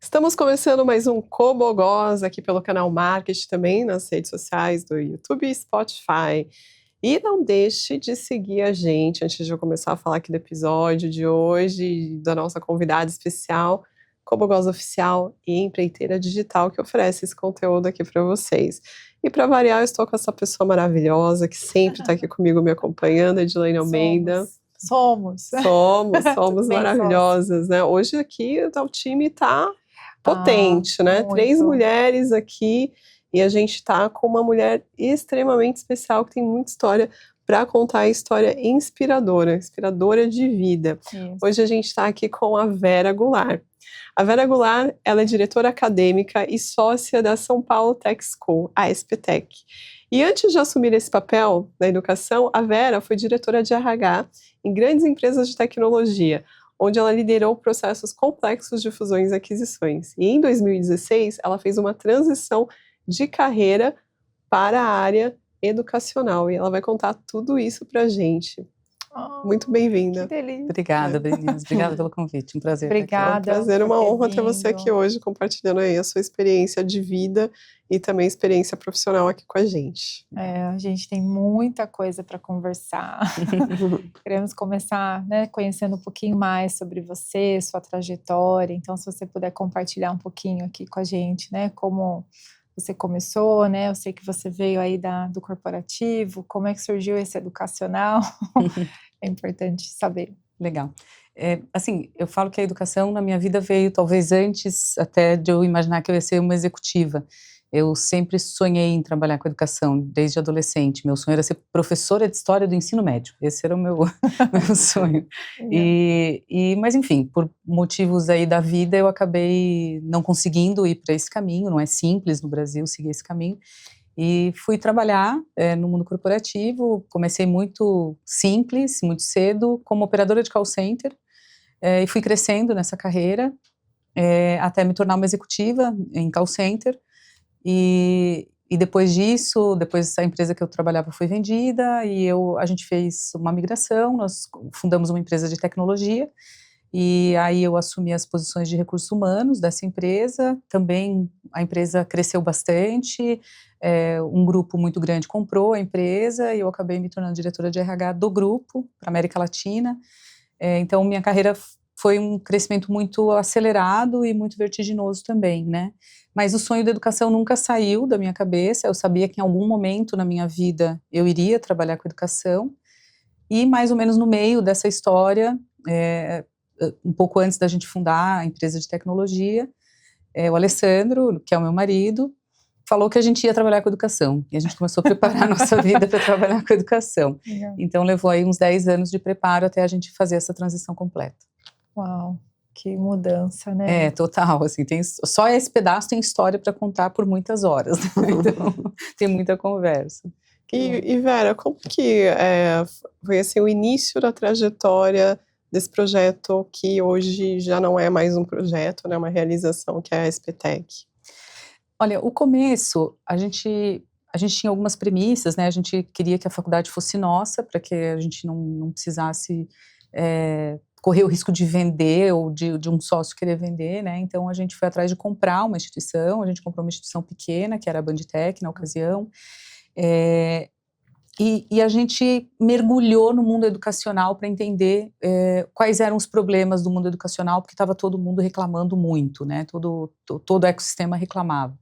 Estamos começando mais um Cobogós aqui pelo canal Market, também nas redes sociais do YouTube e Spotify. E não deixe de seguir a gente antes de eu começar a falar aqui do episódio de hoje, da nossa convidada especial, Cobogós Oficial e Empreiteira Digital, que oferece esse conteúdo aqui para vocês. E para variar, eu estou com essa pessoa maravilhosa que sempre está aqui comigo me acompanhando, Edilene Almeida. Somos Maravilhosas, né? Hoje aqui o time está potente, né? Muito. 3 mulheres aqui e a gente está com uma mulher extremamente especial que tem muita história para contar, história inspiradora de vida. Isso. Hoje a gente está aqui com a Vera Goulart. A Vera Goulart, ela é diretora acadêmica e sócia da São Paulo Tech School, a SPTech. E antes de assumir esse papel na educação, a Vera foi diretora de RH em grandes empresas de tecnologia, onde ela liderou processos complexos de fusões e aquisições. E em 2016, ela fez uma transição de carreira para a área educacional. E ela vai contar tudo isso pra gente. Muito bem-vinda. Que delícia. Obrigada, meninas. Obrigada pelo convite. Um prazer. Obrigada. É um prazer, uma honra ter você aqui hoje, compartilhando aí a sua experiência de vida e também experiência profissional aqui com a gente. A gente tem muita coisa para conversar. Queremos começar, né, conhecendo um pouquinho mais sobre você, sua trajetória. Então, se você puder compartilhar um pouquinho aqui com a gente, né, como você começou, né? Eu sei que você veio aí do corporativo. Como é que surgiu esse educacional? É importante saber. Legal. Assim, eu falo que a educação na minha vida veio talvez antes até de eu imaginar que eu ia ser uma executiva. Eu sempre sonhei em trabalhar com educação, desde adolescente. Meu sonho era ser professora de história do ensino médio. Esse era o meu sonho. Mas, enfim, por motivos aí da vida, eu acabei não conseguindo ir para esse caminho. Não é simples no Brasil seguir esse caminho. E fui trabalhar no mundo corporativo. Comecei muito simples, muito cedo, como operadora de call center. E fui crescendo nessa carreira, até me tornar uma executiva em call center. E depois disso, depois a empresa que eu trabalhava foi vendida e a gente fez uma migração, nós fundamos uma empresa de tecnologia e aí eu assumi as posições de recursos humanos dessa empresa. Também a empresa cresceu bastante, um grupo muito grande comprou a empresa e eu acabei me tornando diretora de RH do grupo para a América Latina. Então minha carreira foi um crescimento muito acelerado e muito vertiginoso também, né? Mas o sonho da educação nunca saiu da minha cabeça. Eu sabia que em algum momento na minha vida eu iria trabalhar com educação. E mais ou menos no meio dessa história, um pouco antes da gente fundar a empresa de tecnologia, o Alessandro, que é o meu marido, falou que a gente ia trabalhar com educação. E a gente começou a preparar a nossa vida para trabalhar com educação. Então levou aí uns 10 anos de preparo até a gente fazer essa transição completa. Uau, que mudança, né? Total, assim, só esse pedaço tem história para contar por muitas horas, né? Então tem muita conversa. E Vera, como que foi assim, o início da trajetória desse projeto que hoje já não é mais um projeto, né, uma realização, que é a SPTech? Olha, o começo, a gente tinha algumas premissas, né? A gente queria que a faculdade fosse nossa, para que a gente não precisasse correr o risco de vender ou de um sócio querer vender, né? Então a gente foi atrás de comprar uma instituição. A gente comprou uma instituição pequena, que era a Bandtech na ocasião, e a gente mergulhou no mundo educacional para entender quais eram os problemas do mundo educacional, porque estava todo mundo reclamando muito, né? Todo o ecossistema reclamava.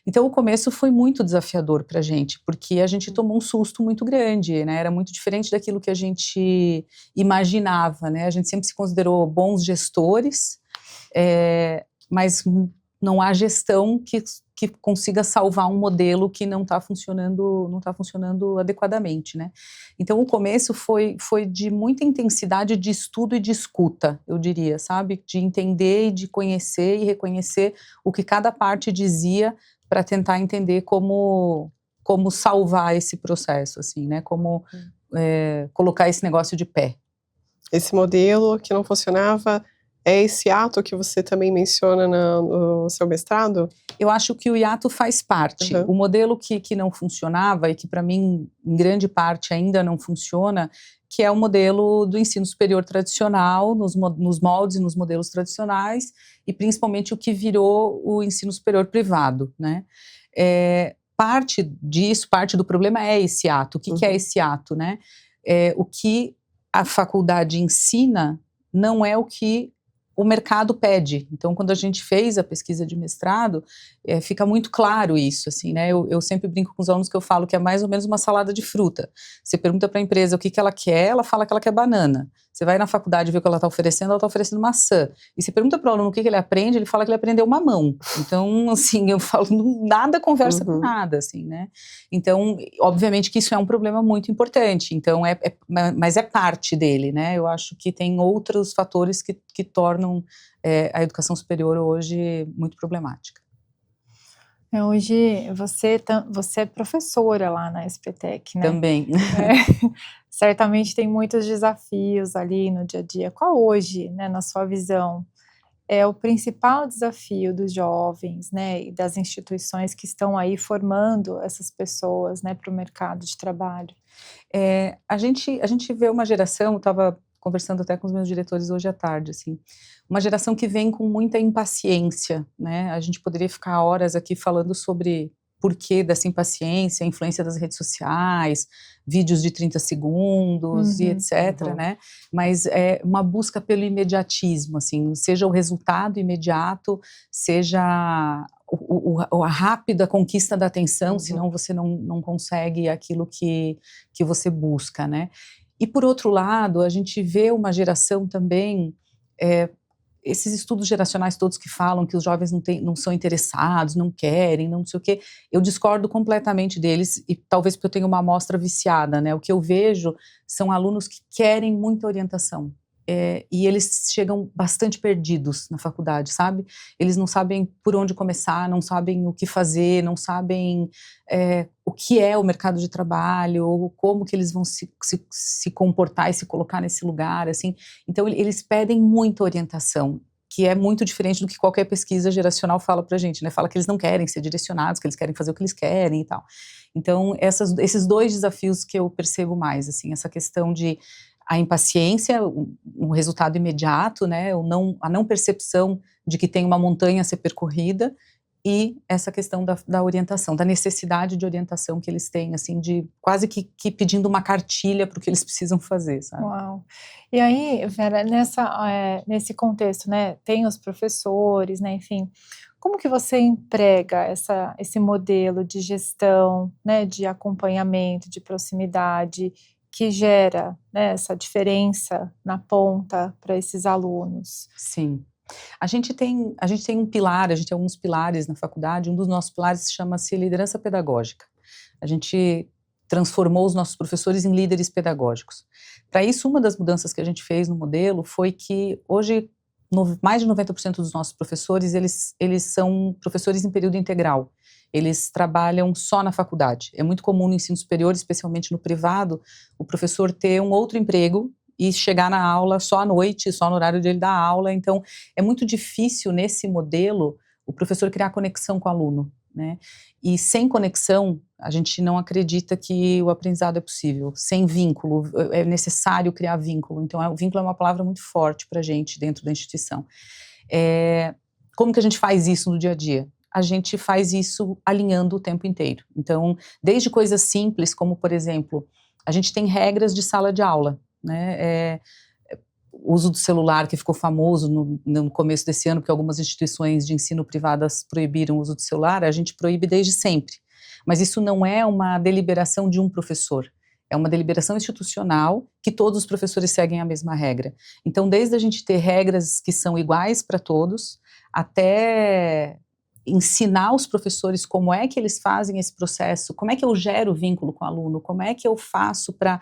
Então o começo foi muito desafiador para a gente, porque a gente tomou um susto muito grande, né? Era muito diferente daquilo que a gente imaginava, né? A gente sempre se considerou bons gestores, mas não há gestão que consiga salvar um modelo que não está funcionando adequadamente, né? Então o começo foi de muita intensidade de estudo e de escuta, eu diria, sabe? De entender e de conhecer e reconhecer o que cada parte dizia, para tentar entender como salvar esse processo, assim, né? Como colocar esse negócio de pé. Esse modelo que não funcionava É esse ato que você também menciona no seu mestrado? Eu acho que o hiato faz parte. Uhum. O modelo que não funcionava e que para mim, em grande parte, ainda não funciona, que é o modelo do ensino superior tradicional, nos moldes e nos modelos tradicionais, e principalmente o que virou o ensino superior privado, né? Parte disso, parte do problema é esse ato. O que é esse ato, né? O que a faculdade ensina não é o que o mercado pede. Então, quando a gente fez a pesquisa de mestrado, fica muito claro isso, assim, né? Eu sempre brinco com os alunos que eu falo que é mais ou menos uma salada de fruta. Você pergunta para a empresa o que ela quer, ela fala que ela quer banana. Você vai na faculdade ver o que ela está oferecendo maçã. E você pergunta para o aluno o que ele aprende, ele fala que ele aprendeu mamão. Então, assim, eu falo, nada conversa com nada, assim, né? Então, obviamente que isso é um problema muito importante. Então, mas é parte dele, né? Eu acho que tem outros fatores que tornam a educação superior hoje muito problemática. Hoje você é professora lá na SPTEC, né? Também. Certamente tem muitos desafios ali no dia a dia. Qual hoje, né, na sua visão, é o principal desafio dos jovens, né, e das instituições que estão aí formando essas pessoas, né, para o mercado de trabalho? A gente vê uma geração, eu estava conversando até com os meus diretores hoje à tarde, assim, uma geração que vem com muita impaciência, né? A gente poderia ficar horas aqui falando sobre porquê dessa impaciência, a influência das redes sociais, vídeos de 30 segundos e etc, né? Mas é uma busca pelo imediatismo, assim, seja o resultado imediato, seja a rápida conquista da atenção, senão você não consegue aquilo que você busca, né? E por outro lado, a gente vê uma geração também, esses estudos geracionais todos que falam que os jovens não são interessados, não querem, não sei o quê, eu discordo completamente deles, e talvez porque eu tenho uma amostra viciada, né? O que eu vejo são alunos que querem muita orientação, e eles chegam bastante perdidos na faculdade, sabe? Eles não sabem por onde começar, não sabem o que fazer, não sabem o que é o mercado de trabalho, ou como que eles vão se comportar e se colocar nesse lugar, assim. Então, eles pedem muita orientação, que é muito diferente do que qualquer pesquisa geracional fala pra gente, né? Fala que eles não querem ser direcionados, que eles querem fazer o que eles querem e tal. Então, esses dois desafios que eu percebo mais, assim, essa questão de a impaciência, um resultado imediato, né, a não percepção de que tem uma montanha a ser percorrida, e essa questão da orientação, da necessidade de orientação que eles têm, assim, de quase que pedindo uma cartilha para o que eles precisam fazer, sabe? Uau! E aí, Vera, nesse contexto, né, tem os professores, né, enfim, como que você emprega esse modelo de gestão, né, de acompanhamento, de proximidade, que gera, né, essa diferença na ponta para esses alunos? Sim. A gente tem um pilar, a gente tem alguns pilares na faculdade, um dos nossos pilares chama-se liderança pedagógica. A gente transformou os nossos professores em líderes pedagógicos. Para isso, uma das mudanças que a gente fez no modelo foi que hoje mais de 90% dos nossos professores, eles são professores em período integral. Eles trabalham só na faculdade. É muito comum no ensino superior, especialmente no privado, o professor ter um outro emprego e chegar na aula só à noite, só no horário de ele dar aula. Então, é muito difícil nesse modelo o professor criar conexão com o aluno, né? E sem conexão, a gente não acredita que o aprendizado é possível. Sem vínculo, é necessário criar vínculo. Então, o vínculo é uma palavra muito forte para a gente dentro da instituição. Como que a gente faz isso no dia a dia? A gente faz isso alinhando o tempo inteiro. Então, desde coisas simples, como, por exemplo, a gente tem regras de sala de aula, né? O uso do celular, que ficou famoso no começo desse ano, porque algumas instituições de ensino privadas proibiram o uso do celular, a gente proíbe desde sempre. Mas isso não é uma deliberação de um professor, é uma deliberação institucional que todos os professores seguem a mesma regra. Então, desde a gente ter regras que são iguais para todos, até ensinar os professores como é que eles fazem esse processo, como é que eu gero vínculo com o aluno, como é que eu faço para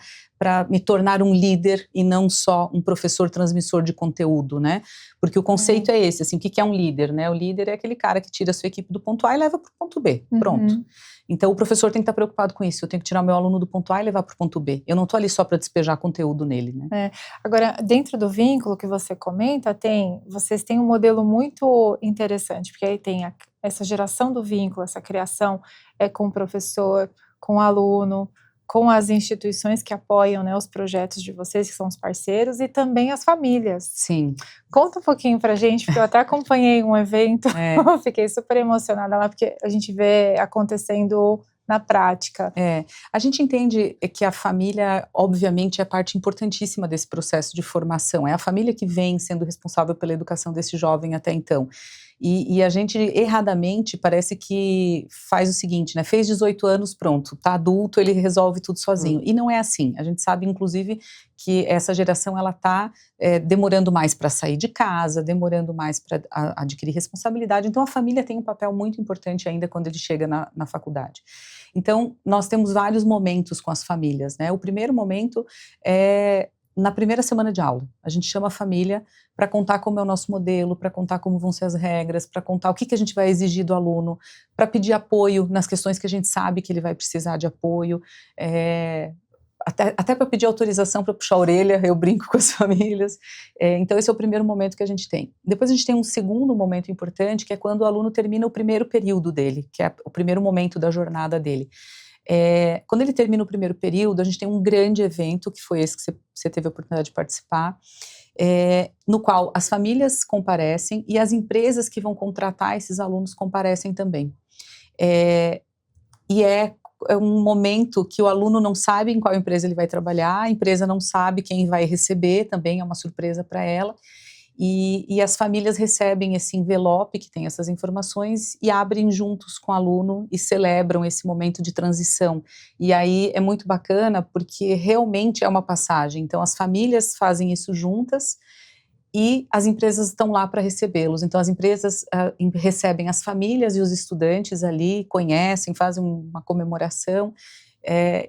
me tornar um líder e não só um professor transmissor de conteúdo, né? Porque o conceito é esse, assim, o que é um líder, né? O líder é aquele cara que tira a sua equipe do ponto A e leva para o ponto B, pronto. Então, o professor tem que estar preocupado com isso. Eu tenho que tirar o meu aluno do ponto A e levar para o ponto B. Eu não estou ali só para despejar conteúdo nele, né? Agora, dentro do vínculo que você comenta, vocês têm um modelo muito interessante, porque aí tem essa geração do vínculo, essa criação com o professor, com o aluno, com as instituições que apoiam, né, os projetos de vocês, que são os parceiros, e também as famílias. Sim. Conta um pouquinho pra gente, porque eu até acompanhei um evento, fiquei super emocionada lá, porque a gente vê acontecendo na prática. A gente entende que a família, obviamente, é parte importantíssima desse processo de formação. É a família que vem sendo responsável pela educação desse jovem até então. E a gente, erradamente, parece que faz o seguinte, né? Fez 18 anos, pronto, tá adulto, ele resolve tudo sozinho. E não é assim. A gente sabe, inclusive, que essa geração, ela tá demorando mais para sair de casa, demorando mais para adquirir responsabilidade. Então, a família tem um papel muito importante ainda quando ele chega na faculdade. Então, nós temos vários momentos com as famílias, né? O primeiro momento é na primeira semana de aula. A gente chama a família para contar como é o nosso modelo, para contar como vão ser as regras, para contar o que a gente vai exigir do aluno, para pedir apoio nas questões que a gente sabe que ele vai precisar de apoio, até para pedir autorização para puxar a orelha, eu brinco com as famílias. Então esse é o primeiro momento que a gente tem. Depois a gente tem um segundo momento importante, que é quando o aluno termina o primeiro período dele, que é o primeiro momento da jornada dele. Quando ele termina o primeiro período, a gente tem um grande evento, que foi esse que você teve a oportunidade de participar, no qual as famílias comparecem e as empresas que vão contratar esses alunos comparecem também. E é um momento que o aluno não sabe em qual empresa ele vai trabalhar, a empresa não sabe quem vai receber, também é uma surpresa para ela. E as famílias recebem esse envelope que tem essas informações e abrem juntos com o aluno e celebram esse momento de transição. E aí é muito bacana porque realmente é uma passagem. Então as famílias fazem isso juntas e as empresas estão lá para recebê-los. Então as empresas recebem as famílias e os estudantes ali, conhecem, fazem uma comemoração.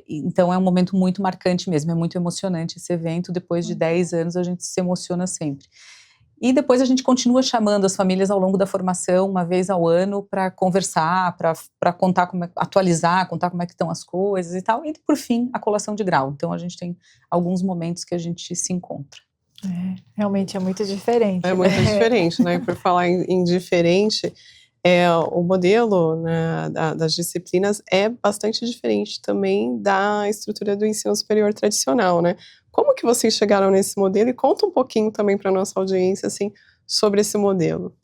Então é um momento muito marcante mesmo, é muito emocionante esse evento. Depois de 10 anos a gente se emociona sempre. E depois a gente continua chamando as famílias ao longo da formação, uma vez ao ano, para conversar, para contar atualizar, contar como é que estão as coisas e tal. E por fim, a colação de grau. Então a gente tem alguns momentos que a gente se encontra. Realmente é muito diferente. É muito diferente, né? Por falar em diferente, o modelo, né, das disciplinas é bastante diferente também da estrutura do ensino superior tradicional, né? Como que vocês chegaram nesse modelo? E conta um pouquinho também para a nossa audiência, assim, sobre esse modelo.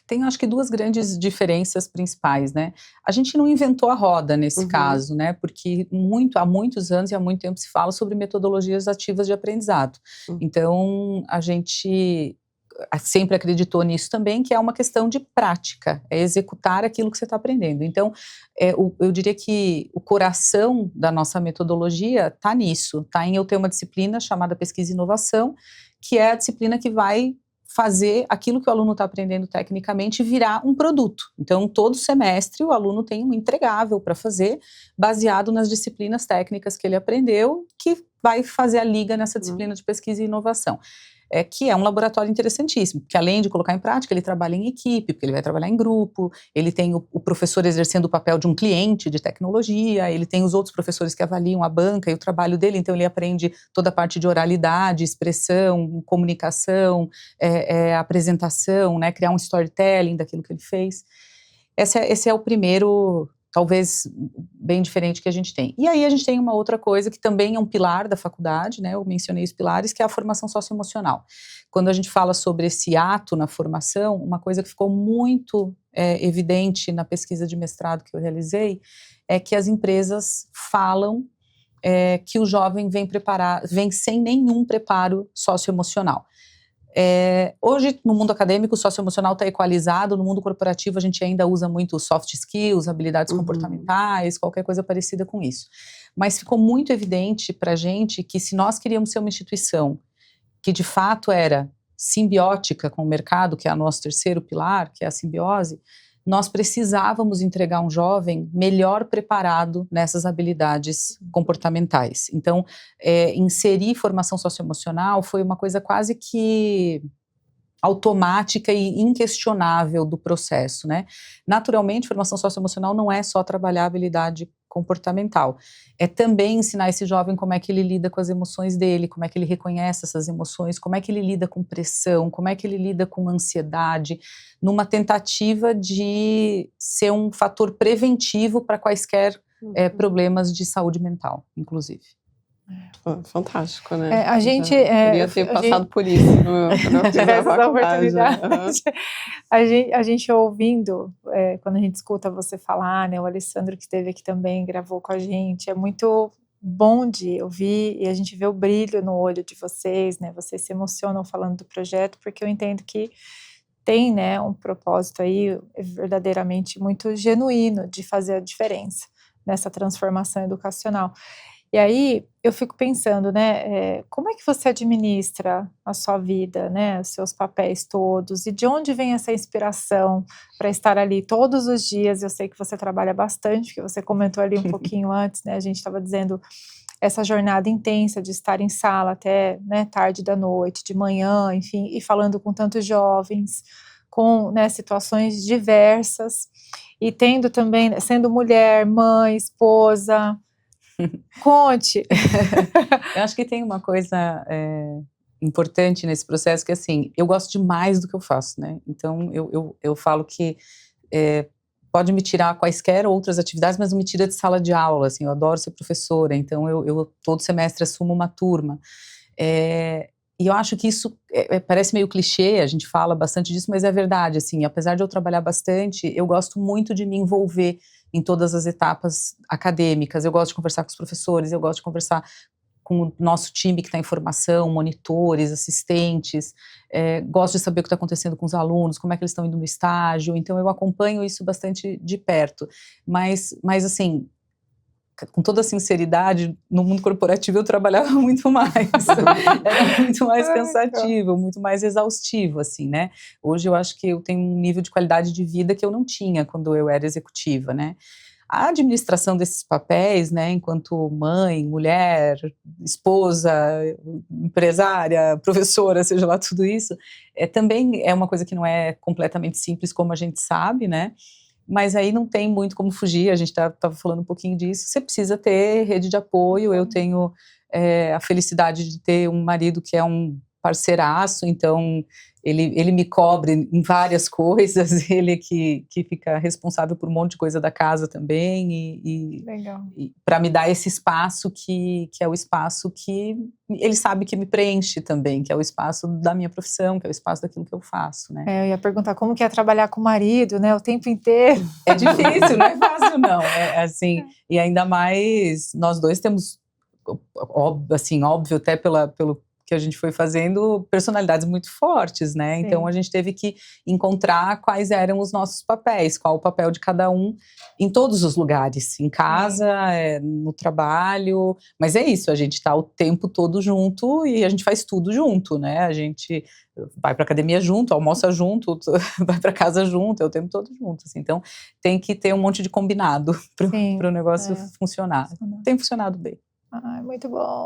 Tem, acho que, duas grandes diferenças principais, né? A gente não inventou a roda nesse caso, né? Porque há muitos anos e há muito tempo se fala sobre metodologias ativas de aprendizado. Então, a gente sempre acreditou nisso também, que é uma questão de prática, é executar aquilo que você está aprendendo. Então, eu diria que o coração da nossa metodologia está nisso, está em eu ter uma disciplina chamada Pesquisa e Inovação, que é a disciplina que vai fazer aquilo que o aluno está aprendendo tecnicamente virar um produto. Então, todo semestre o aluno tem um entregável para fazer, baseado nas disciplinas técnicas que ele aprendeu, que vai fazer a liga nessa disciplina de pesquisa e inovação. Que é um laboratório interessantíssimo, porque além de colocar em prática, ele trabalha em equipe, porque ele vai trabalhar em grupo, ele tem o professor exercendo o papel de um cliente de tecnologia, ele tem os outros professores que avaliam a banca e o trabalho dele, então ele aprende toda a parte de oralidade, expressão, comunicação, apresentação, né, criar um storytelling daquilo que ele fez. Esse é o primeiro, talvez bem diferente que a gente tem. E aí a gente tem uma outra coisa que também é um pilar da faculdade, né, eu mencionei os pilares, que é a formação socioemocional. Quando a gente fala sobre esse ato na formação, uma coisa que ficou muito evidente na pesquisa de mestrado que eu realizei, é que as empresas falam que o jovem vem sem nenhum preparo socioemocional. Hoje, no mundo acadêmico, o socioemocional está equalizado, no mundo corporativo a gente ainda usa muito soft skills, habilidades comportamentais, qualquer coisa parecida com isso. Mas ficou muito evidente para a gente que se nós queríamos ser uma instituição que de fato era simbiótica com o mercado, que é o nosso terceiro pilar, que é a simbiose, nós precisávamos entregar um jovem melhor preparado nessas habilidades comportamentais. Então, inserir formação socioemocional foi uma coisa quase que automática e inquestionável do processo, né? Naturalmente, formação socioemocional não é só trabalhar a habilidade comportamental, é também ensinar esse jovem como é que ele lida com as emoções dele, como é que ele reconhece essas emoções, como é que ele lida com pressão, como é que ele lida com ansiedade, numa tentativa de ser um fator preventivo para quaisquer problemas de saúde mental, inclusive. Fantástico, né? A gente queria ter passado por isso quando eu fiz a faculdade. A gente ouvindo, quando a gente escuta você falar, né, o Alessandro que esteve aqui também gravou com a gente, é muito bom de ouvir e a gente vê o brilho no olho de vocês, né? Vocês se emocionam falando do projeto, porque eu entendo que tem, né, um propósito aí verdadeiramente muito genuíno de fazer a diferença nessa transformação educacional. E aí eu fico pensando, né, como é que você administra a sua vida, né, os seus papéis todos, e de onde vem essa inspiração para estar ali todos os dias? Eu sei que você trabalha bastante, que você comentou ali um pouquinho antes, né, a gente estava dizendo essa jornada intensa de estar em sala até, né, tarde da noite, de manhã, enfim, e falando com tantos jovens, com, né, situações diversas, e tendo também, sendo mulher, mãe, esposa. Conte. Eu acho que tem uma coisa importante nesse processo, que assim, eu gosto demais do que eu faço, né? Então eu falo que pode me tirar quaisquer outras atividades, mas não me tira de sala de aula, assim, eu adoro ser professora, então eu todo semestre assumo uma turma. E eu acho que isso parece meio clichê, a gente fala bastante disso, mas é verdade, assim, apesar de eu trabalhar bastante, eu gosto muito de me envolver em todas as etapas acadêmicas, eu gosto de conversar com os professores, eu gosto de conversar com o nosso time que está em formação, monitores, assistentes, gosto de saber o que está acontecendo com os alunos, como é que eles estão indo no estágio, então eu acompanho isso bastante de perto, mas assim, com toda a sinceridade, no mundo corporativo eu trabalhava muito mais, era muito mais cansativo, muito mais exaustivo, assim, né? Hoje eu acho que eu tenho um nível de qualidade de vida que eu não tinha quando eu era executiva, né? A administração desses papéis, né, enquanto mãe, mulher, esposa, empresária, professora, seja lá tudo isso, também é uma coisa que não é completamente simples, como a gente sabe, né? Mas aí não tem muito como fugir, a gente estava falando um pouquinho disso, você precisa ter rede de apoio, eu tenho a felicidade de ter um marido que é um parceiraço, então ele me cobre em várias coisas, ele que fica responsável por um monte de coisa da casa também, e para me dar esse espaço que é o espaço que ele sabe que me preenche também, que é o espaço da minha profissão, que é o espaço daquilo que eu faço, né? Eu ia perguntar como que é trabalhar com o marido, né, o tempo inteiro. É difícil, não é fácil não, assim, e ainda mais, nós dois temos, assim, óbvio, até pelo que a gente foi fazendo, personalidades muito fortes, né? Sim. Então a gente teve que encontrar quais eram os nossos papéis, qual o papel de cada um em todos os lugares, em casa, no trabalho, mas é isso, a gente está o tempo todo junto e a gente faz tudo junto, né? A gente vai para academia junto, almoça junto, vai para casa junto, é o tempo todo junto, assim. Então tem que ter um monte de combinado para o negócio funcionar. Tem funcionado bem. Muito bom.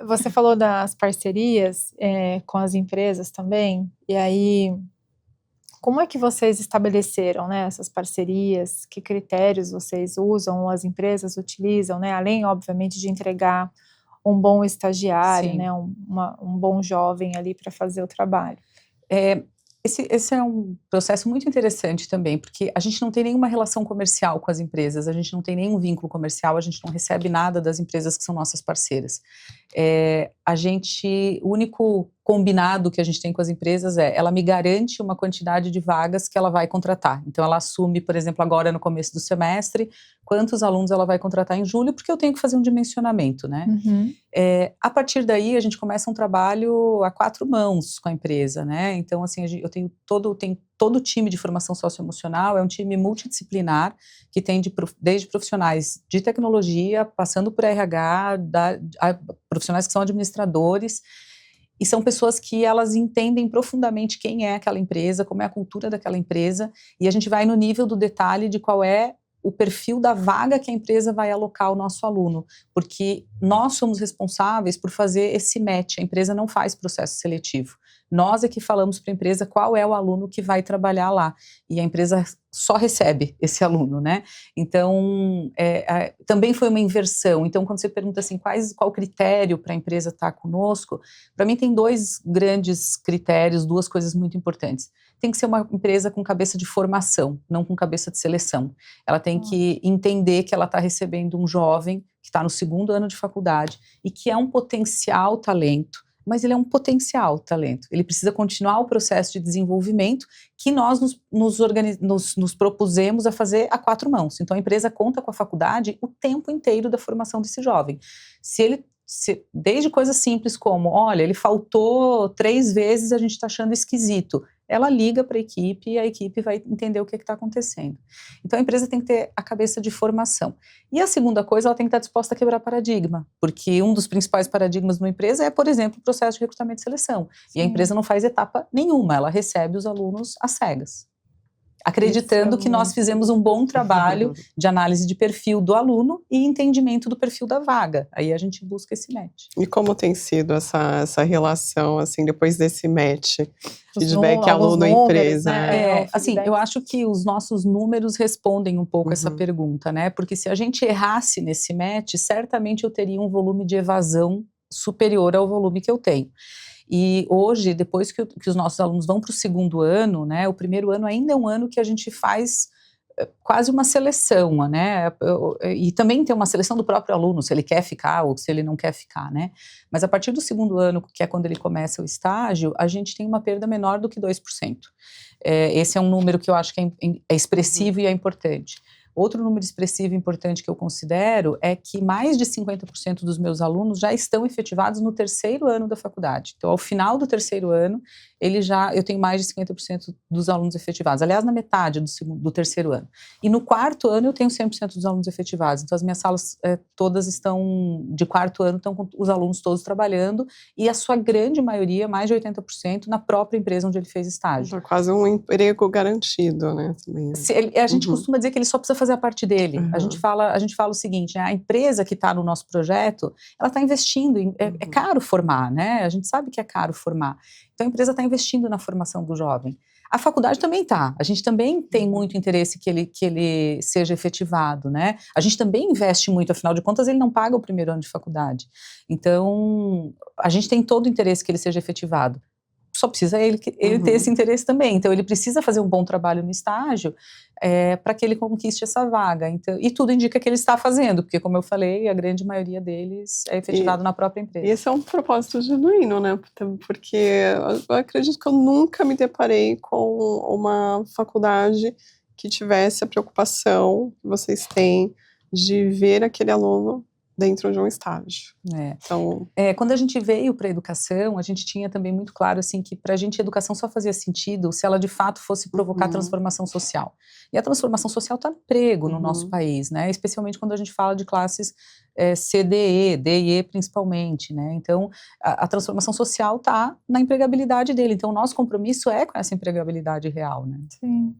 Você falou das parcerias com as empresas também, e aí, como é que vocês estabeleceram, né, essas parcerias? Que critérios vocês usam, ou as empresas utilizam, né, além, obviamente, de entregar um bom estagiário, né, um bom jovem ali para fazer o trabalho? Esse é um processo muito interessante também, porque a gente não tem nenhuma relação comercial com as empresas, a gente não tem nenhum vínculo comercial, a gente não recebe nada das empresas que são nossas parceiras. O único combinado que a gente tem com as empresas ela me garante uma quantidade de vagas que ela vai contratar. Então ela assume, por exemplo, agora no começo do semestre, quantos alunos ela vai contratar em julho, porque eu tenho que fazer um dimensionamento, né? Uhum. A partir daí a gente começa um trabalho a 4 mãos com a empresa, né? Então assim, eu tenho todo o time de formação socioemocional, é um time multidisciplinar que tem desde profissionais de tecnologia, passando por RH, profissionais que são administradores, e são pessoas que elas entendem profundamente quem é aquela empresa, como é a cultura daquela empresa, e a gente vai no nível do detalhe de qual é o perfil da vaga que a empresa vai alocar ao nosso aluno, porque nós somos responsáveis por fazer esse match, a empresa não faz processo seletivo. Nós é que falamos para a empresa qual é o aluno que vai trabalhar lá, e a empresa só recebe esse aluno, né? Então, também foi uma inversão. Então, quando você pergunta assim, qual o critério para a empresa estar conosco, para mim tem 2 grandes critérios, 2 coisas muito importantes. Tem que ser uma empresa com cabeça de formação, não com cabeça de seleção. Ela tem que entender que ela está recebendo um jovem que está no 2º ano de faculdade e que é um potencial talento, mas ele é um potencial talento. Ele precisa continuar o processo de desenvolvimento que nós nos propusemos a fazer a 4 mãos. Então, a empresa conta com a faculdade o tempo inteiro da formação desse jovem. Desde coisas simples como, olha, ele faltou 3 vezes, a gente está achando esquisito. Ela liga para a equipe e a equipe vai entender o que está acontecendo. Então, a empresa tem que ter a cabeça de formação. E a segunda coisa, ela tem que estar disposta a quebrar paradigma, porque um dos principais paradigmas de uma empresa é, por exemplo, o processo de recrutamento e seleção. Sim. E a empresa não faz etapa nenhuma, ela recebe os alunos às cegas, acreditando que nós fizemos um bom trabalho de análise de perfil do aluno e entendimento do perfil da vaga. Aí a gente busca esse match. E como tem sido essa relação, assim, depois desse match? Feedback aluno-empresa. Né? Assim, eu acho que os nossos números respondem um pouco essa pergunta, né? Porque se a gente errasse nesse match, certamente eu teria um volume de evasão superior ao volume que eu tenho. E hoje, depois que os nossos alunos vão para o 2º ano, né, o 1º ano ainda é um ano que a gente faz quase uma seleção, né, e também tem uma seleção do próprio aluno, se ele quer ficar ou se ele não quer ficar, né, mas a partir do 2º ano, que é quando ele começa o estágio, a gente tem uma perda menor do que 2%. Esse é um número que eu acho que é expressivo e é importante. Outro número expressivo e importante que eu considero é que mais de 50% dos meus alunos já estão efetivados no 3º ano da faculdade. Então, ao final do 3º ano, eu tenho mais de 50% dos alunos efetivados. Aliás, na metade do 3º ano. E no 4º ano, eu tenho 100% dos alunos efetivados. Então, as minhas salas todas estão, de 4º ano, estão com os alunos todos trabalhando, e a sua grande maioria, mais de 80%, na própria empresa onde ele fez estágio. É quase um emprego garantido, né? Também. A gente costuma dizer que ele só precisa fazer a parte dele. A gente fala o seguinte, né, a empresa que está no nosso projeto, ela está investindo, é caro formar, né? A gente sabe que é caro formar. Então, a empresa está investindo na formação do jovem. A faculdade também está. A gente também tem muito interesse que ele seja efetivado, né? A gente também investe muito, afinal de contas, ele não paga o 1º ano de faculdade. Então, a gente tem todo o interesse que ele seja efetivado. Só precisa ele ter esse interesse também. Então, ele precisa fazer um bom trabalho no estágio para que ele conquiste essa vaga. Então, e tudo indica que ele está fazendo, porque, como eu falei, a grande maioria deles é efetivado na própria empresa. E esse é um propósito genuíno, né? Porque eu acredito que eu nunca me deparei com uma faculdade que tivesse a preocupação que vocês têm de ver aquele aluno dentro de um estágio. Então, quando a gente veio para a educação, a gente tinha também muito claro assim, que para a gente a educação só fazia sentido se ela de fato fosse provocar transformação social. E a transformação social está no emprego no nosso país, né? Especialmente quando a gente fala de classes CDE, DE principalmente, né? Então, a transformação social está na empregabilidade dele. Então, o nosso compromisso é com essa empregabilidade real, né? Sim.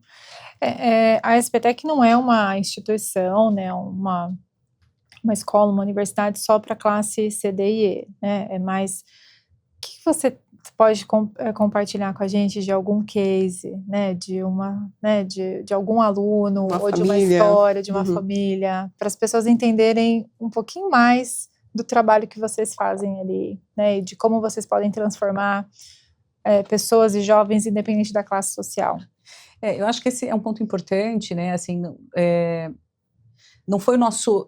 A SPTEC não é uma instituição, né? Uma escola, uma universidade só para classe C, D e E, né? É mais, o que você pode compartilhar com a gente de algum case, né? De algum aluno, ou de uma história, de uma família, para as pessoas entenderem um pouquinho mais do trabalho que vocês fazem ali, né? E de como vocês podem transformar pessoas e jovens independente da classe social. Eu acho que esse é um ponto importante, né? Assim, não foi o nosso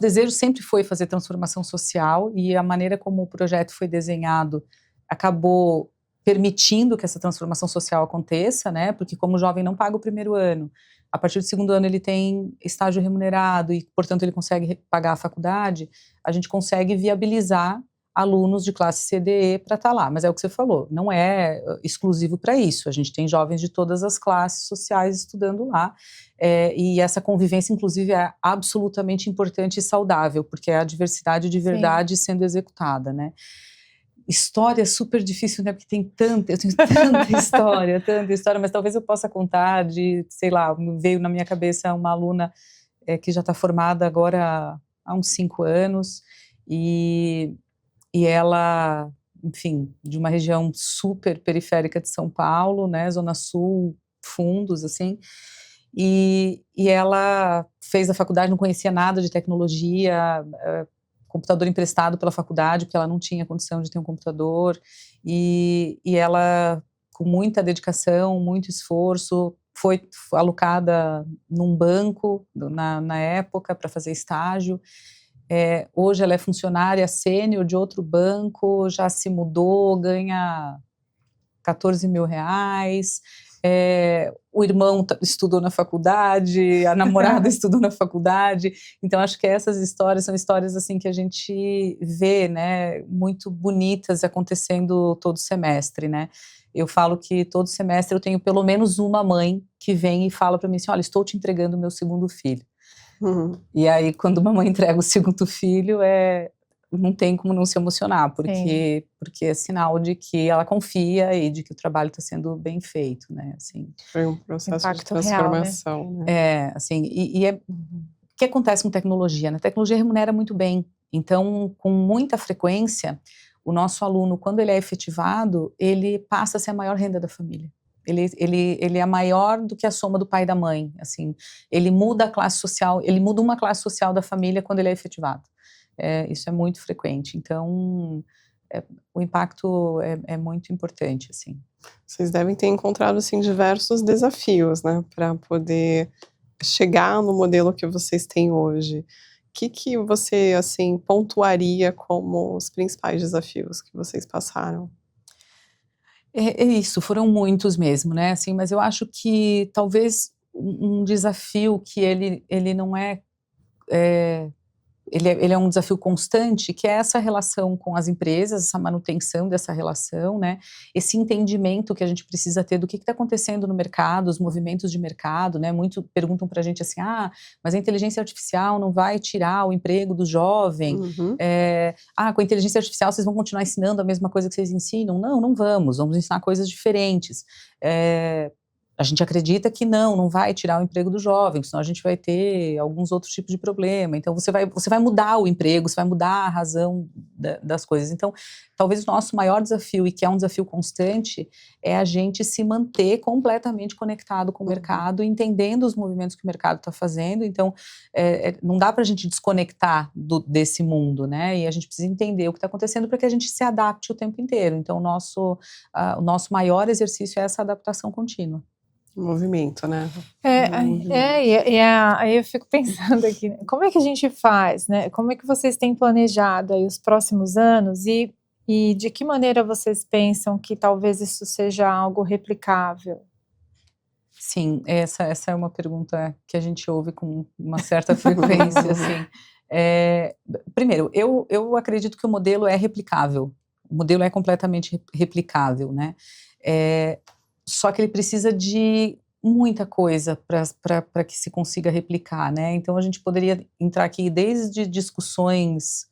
desejo sempre foi fazer transformação social, e a maneira como o projeto foi desenhado acabou permitindo que essa transformação social aconteça, né? Porque como o jovem não paga o 1º ano, a partir do 2º ano ele tem estágio remunerado e, portanto, ele consegue pagar a faculdade, a gente consegue viabilizar alunos de classe CDE para estar lá, mas é o que você falou, não é exclusivo para isso, a gente tem jovens de todas as classes sociais estudando lá, e essa convivência, inclusive, é absolutamente importante e saudável, porque é a diversidade de verdade sendo executada, né? História é super difícil, né, porque eu tenho tanta história, mas talvez eu possa contar sei lá, veio na minha cabeça uma aluna que já está formada agora há uns 5 anos, e ela, enfim, de uma região super periférica de São Paulo, né, Zona Sul, fundos, assim, e ela fez a faculdade, não conhecia nada de tecnologia, computador emprestado pela faculdade, porque ela não tinha condição de ter um computador, e ela, com muita dedicação, muito esforço, foi alocada num banco na época para fazer estágio. Hoje ela é funcionária sênior de outro banco, já se mudou, ganha 14 mil reais, o irmão estudou na faculdade, a namorada estudou na faculdade, então acho que essas histórias são histórias assim que a gente vê, né, muito bonitas acontecendo todo semestre, né. Eu falo que todo semestre eu tenho pelo menos uma mãe que vem e fala para mim assim, olha, estou te entregando o meu segundo filho. E aí, quando uma mãe entrega o segundo filho, não tem como não se emocionar, porque é sinal de que ela confia e de que o trabalho está sendo bem feito, né, assim. Foi um processo de Impacto real, né? transformação, né? Assim, o que acontece com tecnologia, né? A tecnologia remunera muito bem, então, com muita frequência, o nosso aluno, quando ele é efetivado, ele passa a ser a maior renda da família. Ele é maior do que a soma do pai e da mãe, assim, ele muda a classe social, ele muda uma classe social da família quando ele é efetivado. Isso é muito frequente, então o impacto é muito importante, assim. Vocês devem ter encontrado, assim, diversos desafios, né, para poder chegar no modelo que vocês têm hoje. O que você, assim, pontuaria como os principais desafios que vocês passaram? É isso, foram muitos mesmo, né, assim, mas eu acho que talvez um desafio que ele não ele é um desafio constante, que é essa relação com as empresas, essa manutenção dessa relação, né, esse entendimento que a gente precisa ter do que está acontecendo no mercado, os movimentos de mercado, né, muito perguntam para a gente assim, mas a inteligência artificial não vai tirar o emprego do jovem, com a inteligência artificial vocês vão continuar ensinando a mesma coisa que vocês ensinam? Não, não vamos ensinar coisas diferentes. A gente acredita que não vai tirar o emprego do jovem, senão a gente vai ter alguns outros tipos de problema. Então, você vai mudar o emprego, você vai mudar a razão das coisas. Então, talvez o nosso maior desafio, e que é um desafio constante, é a gente se manter completamente conectado com o mercado, entendendo os movimentos que o mercado está fazendo. Então, não dá para a gente desconectar desse mundo, né? E a gente precisa entender o que está acontecendo para que a gente se adapte o tempo inteiro. Então, o nosso maior exercício é essa adaptação contínua. Movimento, né? Aí eu fico pensando aqui, como é que a gente faz, né? Como é que vocês têm planejado aí os próximos anos e de que maneira vocês pensam que talvez isso seja algo replicável? Sim, essa é uma pergunta que a gente ouve com uma certa frequência, assim. Primeiro, eu acredito que o modelo é replicável, o modelo é completamente replicável, né? Só que ele precisa de muita coisa para que se consiga replicar, né? Então, a gente poderia entrar aqui desde discussões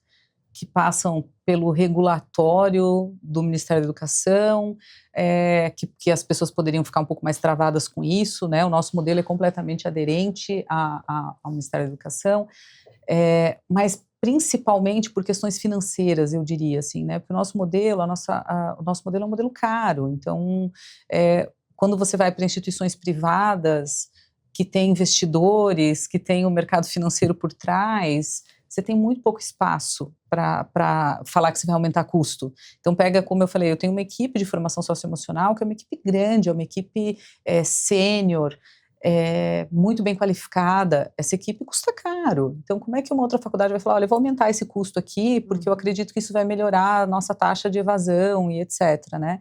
que passam pelo regulatório do Ministério da Educação, que as pessoas poderiam ficar um pouco mais travadas com isso, né? O nosso modelo é completamente aderente ao Ministério da Educação, mas principalmente por questões financeiras, eu diria assim, né? Porque o nosso modelo, o nosso modelo é um modelo caro, então quando você vai para instituições privadas que têm investidores, que têm o mercado financeiro por trás, você tem muito pouco espaço para falar que você vai aumentar custo. Então pega, como eu falei, eu tenho uma equipe de formação socioemocional que é uma equipe grande, é uma equipe sênior, muito bem qualificada. Essa equipe custa caro. Então como é que uma outra faculdade vai falar, olha, eu vou aumentar esse custo aqui porque eu acredito que isso vai melhorar a nossa taxa de evasão e etc, né?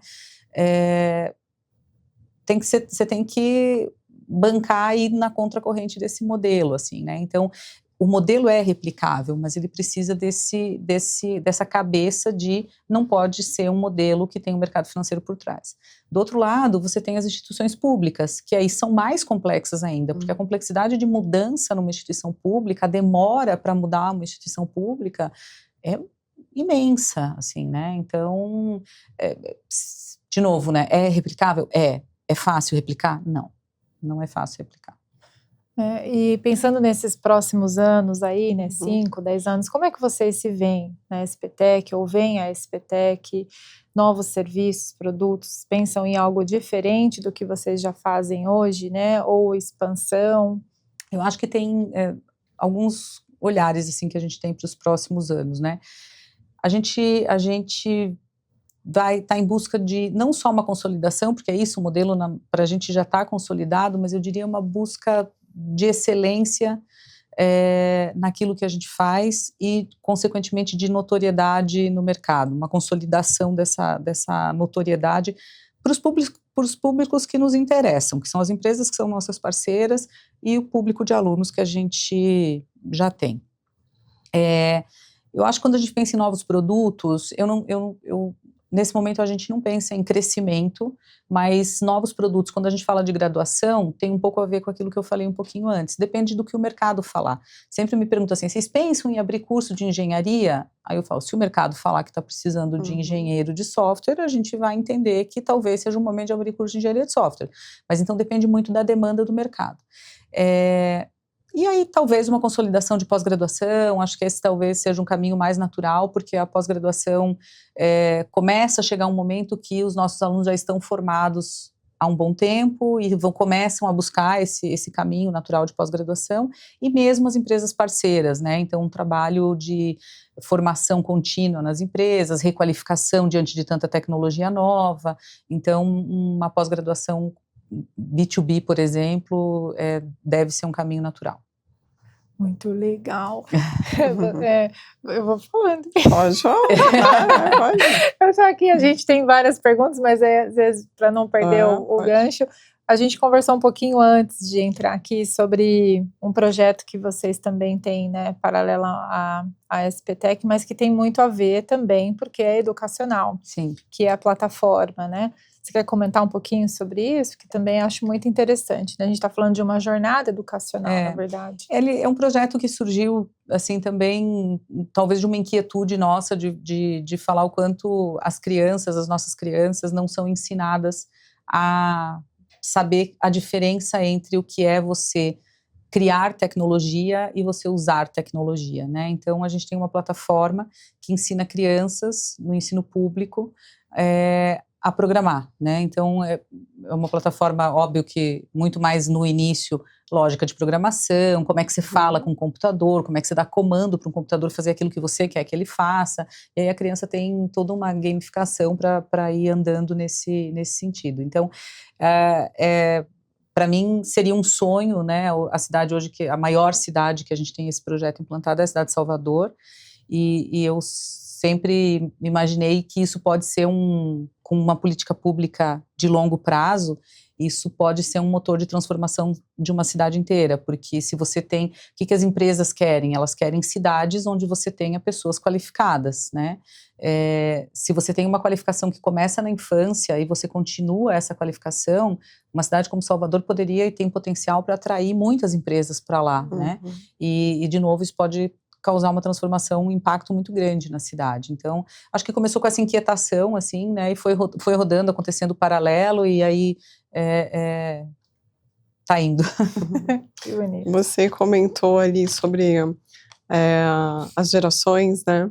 Você tem que bancar e ir na contracorrente desse modelo, assim, né? Então, o modelo é replicável, mas ele precisa dessa cabeça de não pode ser um modelo que tem o mercado financeiro por trás. Do outro lado, você tem as instituições públicas, que aí são mais complexas ainda, porque a complexidade de mudança numa instituição pública, a demora para mudar uma instituição pública é imensa, assim, né? Então, de novo, né? É replicável? É fácil replicar? Não, não é fácil replicar. E pensando nesses próximos anos aí, né, 5, 10 anos, como é que vocês se veem na SPTec, ou veem a SPTec, novos serviços, produtos, pensam em algo diferente do que vocês já fazem hoje, né, ou expansão? Eu acho que tem alguns olhares assim que a gente tem para os próximos anos, né? A gente vai estar em busca de não só uma consolidação, porque é isso, o modelo para a gente já está consolidado, mas eu diria uma busca de excelência naquilo que a gente faz e, consequentemente, de notoriedade no mercado, uma consolidação dessa notoriedade para os públicos que nos interessam, que são as empresas que são nossas parceiras e o público de alunos que a gente já tem. Eu acho que quando a gente pensa em novos produtos, nesse momento a gente não pensa em crescimento, mas novos produtos, quando a gente fala de graduação, tem um pouco a ver com aquilo que eu falei um pouquinho antes, depende do que o mercado falar. Sempre me perguntam assim, vocês pensam em abrir curso de engenharia? Aí eu falo, se o mercado falar que está precisando de engenheiro de software, a gente vai entender que talvez seja o momento de abrir curso de engenharia de software, mas então depende muito da demanda do mercado. E aí, talvez uma consolidação de pós-graduação, acho que esse talvez seja um caminho mais natural, porque a pós-graduação começa a chegar um momento que os nossos alunos já estão formados há um bom tempo e começam a buscar esse caminho natural de pós-graduação, e mesmo as empresas parceiras, né? Então, um trabalho de formação contínua nas empresas, requalificação diante de tanta tecnologia nova. Então, uma pós-graduação B2B, por exemplo, deve ser um caminho natural. Muito legal. Eu vou falando. Pode falar, pode. Eu só aqui, a gente tem várias perguntas, mas às vezes, para não perder o gancho, a gente conversou um pouquinho antes de entrar aqui sobre um projeto que vocês também têm, né, paralelo à SPTec, mas que tem muito a ver também, porque é educacional. Sim. Que é a plataforma, né? Você quer comentar um pouquinho sobre isso? Que também acho muito interessante, né? A gente está falando de uma jornada educacional, na verdade. Ele é um projeto que surgiu, assim, também, talvez de uma inquietude nossa de falar o quanto as nossas crianças não são ensinadas a saber a diferença entre o que é você criar tecnologia e você usar tecnologia, né? Então, a gente tem uma plataforma que ensina crianças, no ensino público, a programar, né? Então, é uma plataforma, óbvio que muito mais no início, lógica de programação, como é que você fala com o computador, como é que você dá comando para um computador fazer aquilo que você quer que ele faça, e aí a criança tem toda uma gamificação para ir andando nesse sentido. Então, para mim seria um sonho, né? A cidade hoje, a maior cidade que a gente tem esse projeto implantado é a cidade de Salvador, e eu sempre imaginei que isso pode ser com uma política pública de longo prazo, isso pode ser um motor de transformação de uma cidade inteira, porque se você tem, o que as empresas querem? Elas querem cidades onde você tenha pessoas qualificadas, né? Se você tem uma qualificação que começa na infância e você continua essa qualificação, uma cidade como Salvador poderia e tem potencial para atrair muitas empresas para lá, né? E de novo, isso pode causar uma transformação, um impacto muito grande na cidade. Então, acho que começou com essa inquietação, assim, né, e foi rodando, acontecendo paralelo, e aí tá indo. Que bonito. Você comentou ali sobre as gerações, né,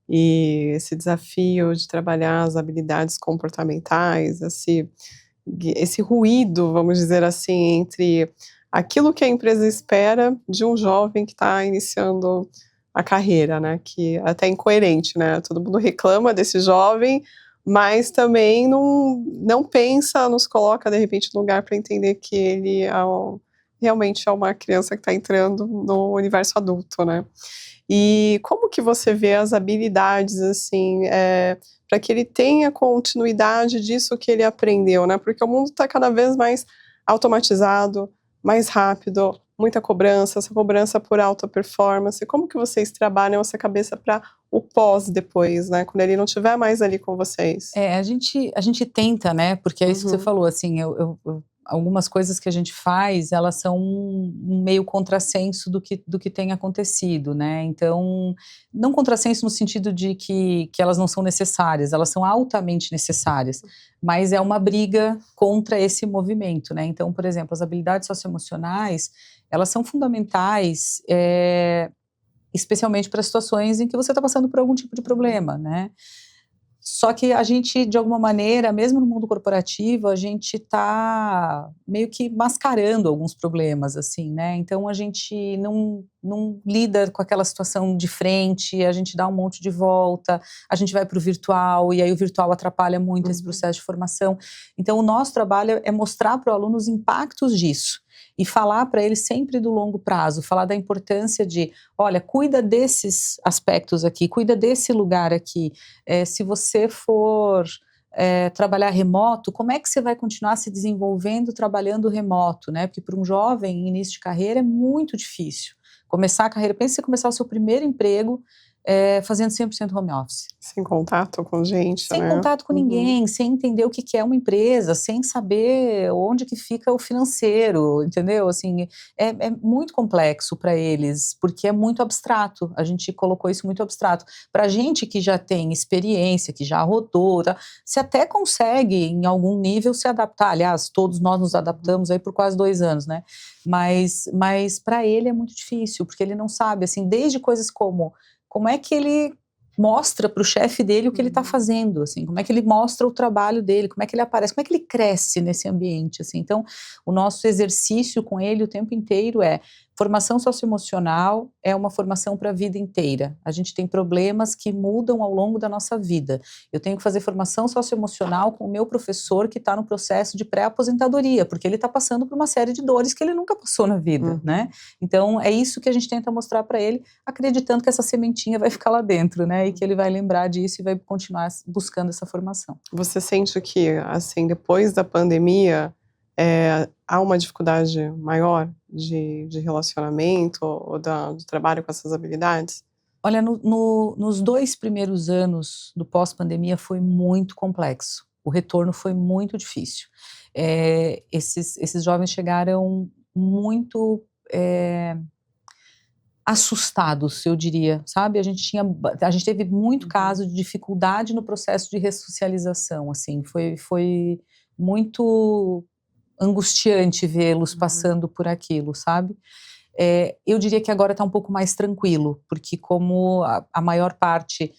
e esse desafio de trabalhar as habilidades comportamentais, esse ruído, vamos dizer assim, entre aquilo que a empresa espera de um jovem que está iniciando a carreira, né, que até é incoerente, né, todo mundo reclama desse jovem, mas também não pensa, nos coloca de repente no lugar para entender que ele realmente é uma criança que está entrando no universo adulto, né. E como que você vê as habilidades, assim, para que ele tenha continuidade disso que ele aprendeu, né, porque o mundo está cada vez mais automatizado, mais rápido, muita cobrança, essa cobrança por alta performance. Como que vocês trabalham essa cabeça para o pós depois, né? Quando ele não estiver mais ali com vocês. A gente tenta, né? Porque é isso que você falou, assim, algumas coisas que a gente faz, elas são um meio contrassenso do que tem acontecido, né? Então, não contrassenso no sentido de que elas não são necessárias, elas são altamente necessárias, mas é uma briga contra esse movimento, né? Então, por exemplo, as habilidades socioemocionais, elas são fundamentais, especialmente para situações em que você está passando por algum tipo de problema, né? Só que a gente, de alguma maneira, mesmo no mundo corporativo, a gente está meio que mascarando alguns problemas, assim, né? Então, a gente não lida com aquela situação de frente, a gente dá um monte de volta, a gente vai para o virtual, e aí o virtual atrapalha muito esse processo de formação. Então, o nosso trabalho é mostrar para o aluno os impactos disso, e falar para ele sempre do longo prazo, falar da importância de, olha, cuida desses aspectos aqui, cuida desse lugar aqui, se você for trabalhar remoto, como é que você vai continuar se desenvolvendo trabalhando remoto, né? Porque para um jovem, início de carreira, é muito difícil começar a carreira. Pensa em você começar o seu primeiro emprego fazendo 100% home office. Sem contato com gente, Sem né? contato com ninguém, sem entender o que é uma empresa, sem saber onde que fica o financeiro, entendeu? Assim, é muito complexo para eles, porque é muito abstrato. A gente colocou isso muito abstrato. Para a gente que já tem experiência, que já rodou, tá, você até consegue, em algum nível, se adaptar. Aliás, todos nós nos adaptamos aí por quase 2 anos, né? Mas para ele é muito difícil, porque ele não sabe, assim, desde coisas como é que ele mostra para o chefe dele o que ele está fazendo, assim, como é que ele mostra o trabalho dele, como é que ele aparece, como é que ele cresce nesse ambiente, assim. Então, o nosso exercício com ele o tempo inteiro formação socioemocional é uma formação para a vida inteira. A gente tem problemas que mudam ao longo da nossa vida. Eu tenho que fazer formação socioemocional com o meu professor que está no processo de pré-aposentadoria, porque ele está passando por uma série de dores que ele nunca passou na vida, né? Então, é isso que a gente tenta mostrar para ele, acreditando que essa sementinha vai ficar lá dentro, né? E que ele vai lembrar disso e vai continuar buscando essa formação. Você sente que, assim, depois da pandemia, há uma dificuldade maior de relacionamento ou do trabalho com essas habilidades? Olha, nos 2 primeiros anos do pós-pandemia foi muito complexo. O retorno foi muito difícil. Esses jovens chegaram muito assustados, eu diria, sabe? A gente teve muito caso de dificuldade no processo de ressocialização, assim, foi muito angustiante vê-los passando por aquilo, sabe? Eu diria que agora está um pouco mais tranquilo, porque como a maior parte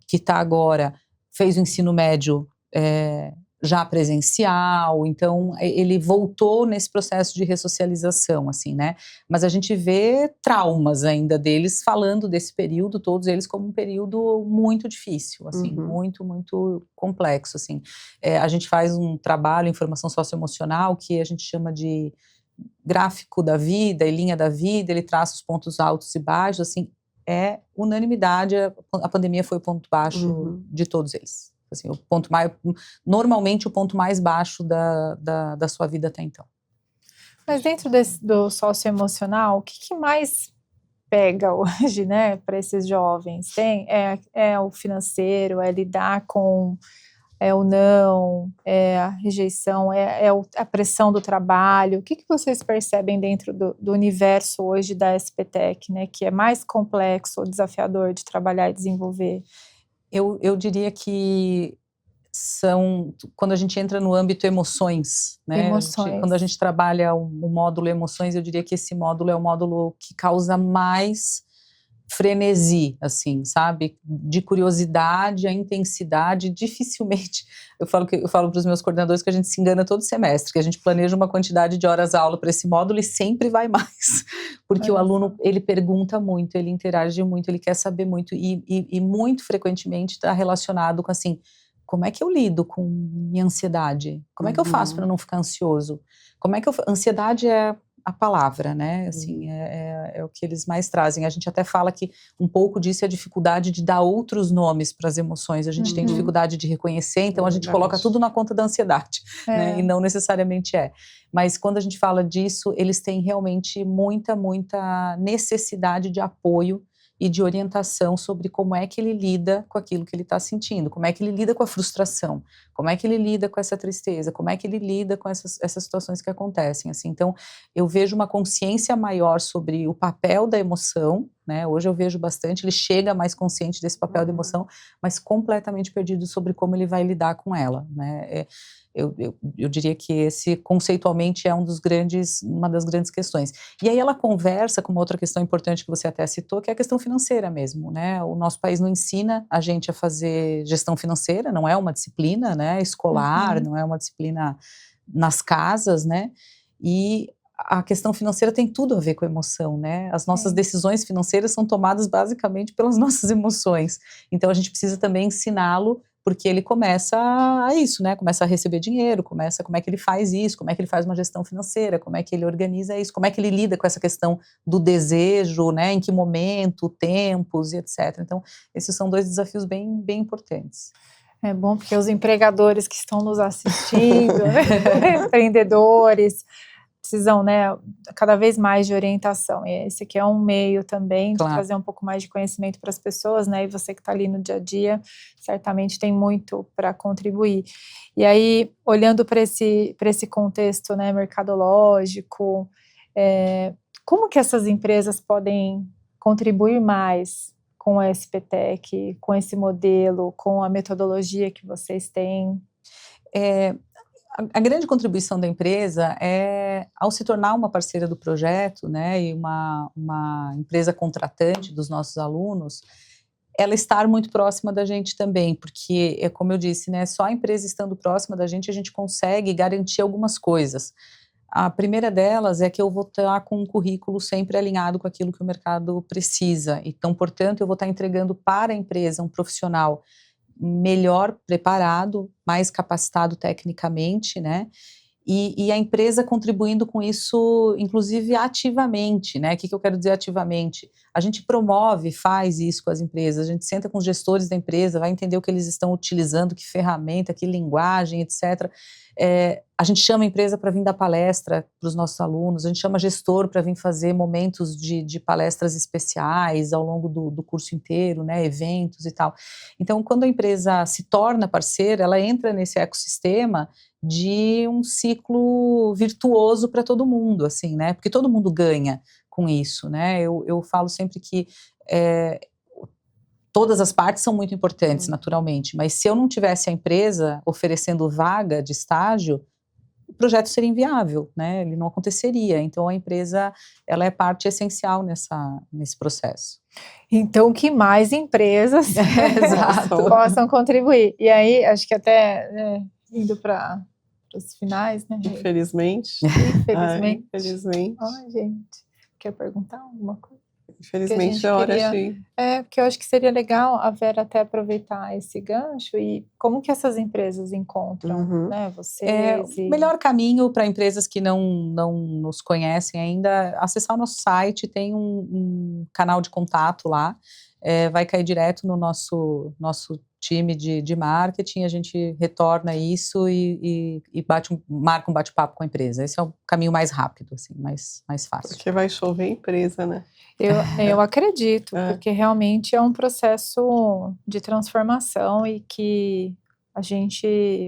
que está agora fez o ensino médio já presencial, então ele voltou nesse processo de ressocialização, assim, né? Mas a gente vê traumas ainda deles falando desse período, todos eles como um período muito difícil, assim, muito, muito complexo, assim. A gente faz um trabalho em formação socioemocional que a gente chama de gráfico da vida e linha da vida, ele traça os pontos altos e baixos, assim, unanimidade, a pandemia foi o ponto baixo de todos eles. Assim, normalmente o ponto mais baixo da sua vida até então. Mas dentro do socioemocional, o que mais pega hoje, né, para esses jovens? É o financeiro, é lidar com o não, a rejeição, a pressão do trabalho. O que vocês percebem dentro do universo hoje da SPTech, né, que é mais complexo ou desafiador de trabalhar e desenvolver? Eu diria que quando a gente entra no âmbito emoções, né? Quando a gente trabalha o módulo emoções, eu diria que esse módulo é o módulo que causa mais frenesi, assim, sabe? De curiosidade, a intensidade, dificilmente. Eu falo para os meus coordenadores que a gente se engana todo semestre, que a gente planeja uma quantidade de horas aula para esse módulo e sempre vai mais, porque o aluno, ele pergunta muito, ele interage muito, ele quer saber muito e muito frequentemente está relacionado com, assim, como é que eu lido com minha ansiedade? Como é que eu faço para não ficar ansioso? Ansiedade é a palavra, né? Assim, é o que eles mais trazem. A gente até fala que um pouco disso é a dificuldade de dar outros nomes para as emoções. A gente tem dificuldade de reconhecer, então a gente coloca tudo na conta da ansiedade, né? E não necessariamente é. Mas quando a gente fala disso, eles têm realmente muita, muita necessidade de apoio e de orientação sobre como é que ele lida com aquilo que ele está sentindo, como é que ele lida com a frustração, como é que ele lida com essa tristeza, como é que ele lida com essas situações que acontecem, assim. Então, eu vejo uma consciência maior sobre o papel da emoção, né? Hoje eu vejo bastante, ele chega mais consciente desse papel de emoção, mas completamente perdido sobre como ele vai lidar com ela, né? Eu diria que esse, conceitualmente, é uma das grandes questões. E aí ela conversa com uma outra questão importante que você até citou, que é a questão financeira mesmo, né? O nosso país não ensina a gente a fazer gestão financeira, não é uma disciplina, né, escolar, não é uma disciplina nas casas, né? E a questão financeira tem tudo a ver com emoção, né? As nossas decisões financeiras são tomadas basicamente pelas nossas emoções. Então a gente precisa também ensiná-lo, porque ele começa a isso, né? Começa a receber dinheiro, como é que ele faz isso, como é que ele faz uma gestão financeira, como é que ele organiza isso, como é que ele lida com essa questão do desejo, né? Em que momento, tempos e etc. Então, esses são 2 desafios bem, bem importantes. É bom porque os empregadores que estão nos assistindo, né? Empreendedores, precisam, né, cada vez mais de orientação, e esse aqui é um meio também de trazer um pouco mais de conhecimento para as pessoas, né, e você que está ali no dia a dia, certamente tem muito para contribuir. E aí, olhando para esse contexto, né, mercadológico, como que essas empresas podem contribuir mais com a SPTec, com esse modelo, com a metodologia que vocês têm? A grande contribuição da empresa é, ao se tornar uma parceira do projeto, né, e uma empresa contratante dos nossos alunos, ela estar muito próxima da gente também, porque, como eu disse, né, só a empresa estando próxima da gente, a gente consegue garantir algumas coisas. A primeira delas é que eu vou estar com um currículo sempre alinhado com aquilo que o mercado precisa. Então, portanto, eu vou estar entregando para a empresa um profissional melhor preparado, mais capacitado tecnicamente, né? E a empresa contribuindo com isso, inclusive ativamente, né? O que eu quero dizer ativamente? A gente promove, faz isso com as empresas, a gente senta com os gestores da empresa, vai entender o que eles estão utilizando, que ferramenta, que linguagem, etc. A gente chama a empresa para vir dar palestra para os nossos alunos, a gente chama gestor para vir fazer momentos de palestras especiais ao longo do curso inteiro, né? Eventos e tal. Então, quando a empresa se torna parceira, ela entra nesse ecossistema de um ciclo virtuoso para todo mundo, assim, né? Porque todo mundo ganha com isso, né? Eu falo sempre que todas as partes são muito importantes, naturalmente, mas se eu não tivesse a empresa oferecendo vaga de estágio, o projeto seria inviável, né? Ele não aconteceria. Então, a empresa, ela é parte essencial nesse processo. Então, que mais empresas possam contribuir. E aí, acho que até indo para os finais, né? Infelizmente. Infelizmente. Ai, gente, quer perguntar alguma coisa? Infelizmente é hora de... porque eu acho que seria legal a Vera até aproveitar esse gancho e como que essas empresas encontram, né, vocês? O melhor caminho para empresas que não nos conhecem ainda, acessar o nosso site, tem um canal de contato lá, vai cair direto no nosso time de marketing, a gente retorna isso e marca um bate-papo com a empresa. Esse é o caminho mais rápido, assim, mais fácil. Porque vai chover empresa, né? Eu acredito, porque realmente é um processo de transformação e que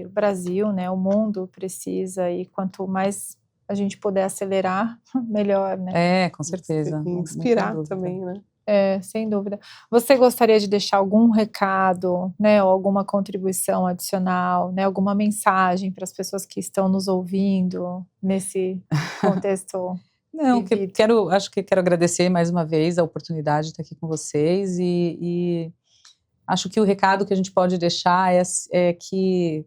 o Brasil, né, o mundo precisa, e quanto mais a gente puder acelerar, melhor, né? Com certeza. E inspirar também, né? Sem dúvida. Você gostaria de deixar algum recado, né, ou alguma contribuição adicional, né, alguma mensagem para as pessoas que estão nos ouvindo nesse contexto? Não, acho que quero agradecer mais uma vez a oportunidade de estar aqui com vocês e acho que o recado que a gente pode deixar é que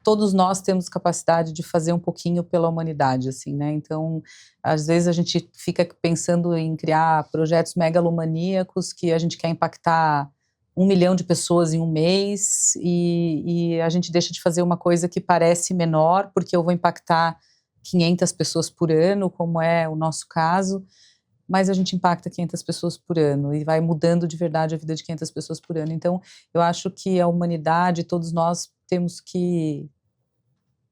todos nós temos capacidade de fazer um pouquinho pela humanidade, assim, né? Então, às vezes a gente fica pensando em criar projetos megalomaníacos que a gente quer impactar 1 milhão de pessoas em um mês e a gente deixa de fazer uma coisa que parece menor, porque eu vou impactar 500 pessoas por ano, como é o nosso caso, mas a gente impacta 500 pessoas por ano e vai mudando de verdade a vida de 500 pessoas por ano. Então, eu acho que a humanidade, todos nós temos que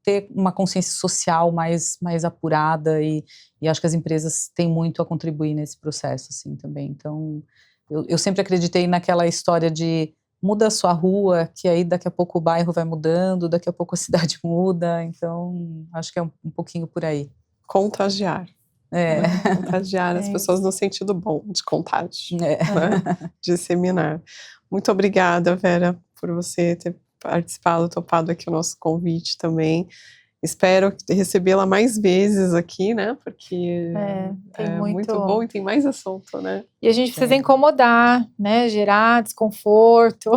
ter uma consciência social mais apurada e acho que as empresas têm muito a contribuir nesse processo, assim, também. Então, eu sempre acreditei naquela história de muda a sua rua, que aí daqui a pouco o bairro vai mudando, daqui a pouco a cidade muda, então acho que é um pouquinho por aí. Contagiar. É. né? Contagiar as pessoas no sentido bom, de contágio, É. né? Disseminar. Muito obrigada, Vera, por você ter participado, topado aqui o nosso convite também. Espero recebê-la mais vezes aqui, né? Porque tem é muito bom e tem mais assunto, né? E a gente precisa incomodar, né? Gerar desconforto,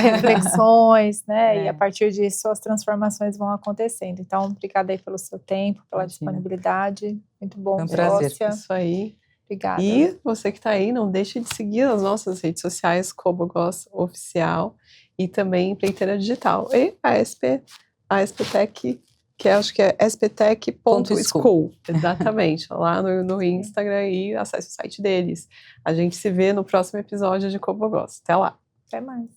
reflexões, né? E a partir disso as transformações vão acontecendo. Então, obrigada aí pelo seu tempo, pela disponibilidade. Muito bom, Foi um prazer. Isso aí. Obrigada. E você que está aí, não deixe de seguir as nossas redes sociais, Cobogós Oficial, e também Empreiteira Digital. E a SPTech, que acho que é sptech.school. Exatamente, lá no Instagram, e acesse o site deles. A gente se vê no próximo episódio de Cobogós. Até lá. Até mais.